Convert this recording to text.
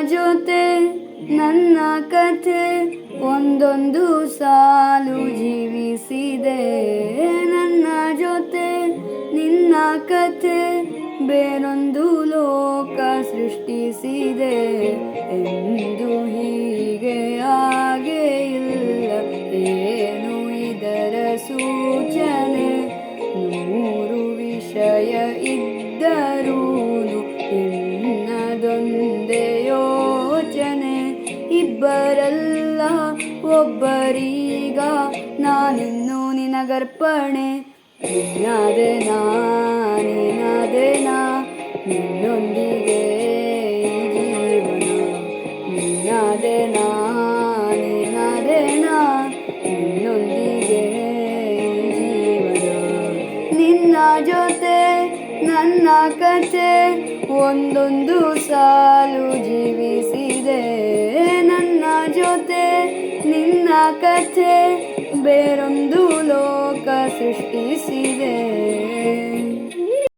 ಜೊತೆ ನನ್ನ ಕಥೆ ಒಂದೊಂದು ಸಾಲು ಜೀವಿಸಿದೆ. ನನ್ನ ಜೊತೆ ನಿನ್ನ ಕಥೆ ಬೇರೊಂದು ಲೋಕ ಸೃಷ್ಟಿಸಿದೆ. ಎಂದು ಹೀಗೆ ಹಾಗೆ ಇಲ್ಲ, ಏನು ಇದರ ಸೂಚನೆ? ನೂರು ವಿಷಯ ಇದ್ದರೂ ಇನ್ನದೊಂದೇ ಯೋಚನೆ. ಇಬ್ಬರಲ್ಲ ಒಬ್ಬರೀಗ ನಾನಿನ್ನು ನಿನಗರ್ಪಣೆ. ನಿನ್ನದೆ ನಾ ನಿನ್ನೊಂದಿಗೆ ಈ ಜೀವನ. ನಿನ್ನದೆ ನಾ ನಿನ್ನೊಂದಿಗೆ ಈ ಜೀವನ. ನಿನ್ನ ಜೊತೆ ನನ್ನ ಕಥೆ ಒಂದೊಂದು ಸಾಲು ಜೀವಿಸಿದೆ. ನನ್ನ ಜೊತೆ ನಿನ್ನ ಕಥೆ ಬೇರೊಂದು ಲೋಕ ಸೃಷ್ಟಿಸಿದೆ.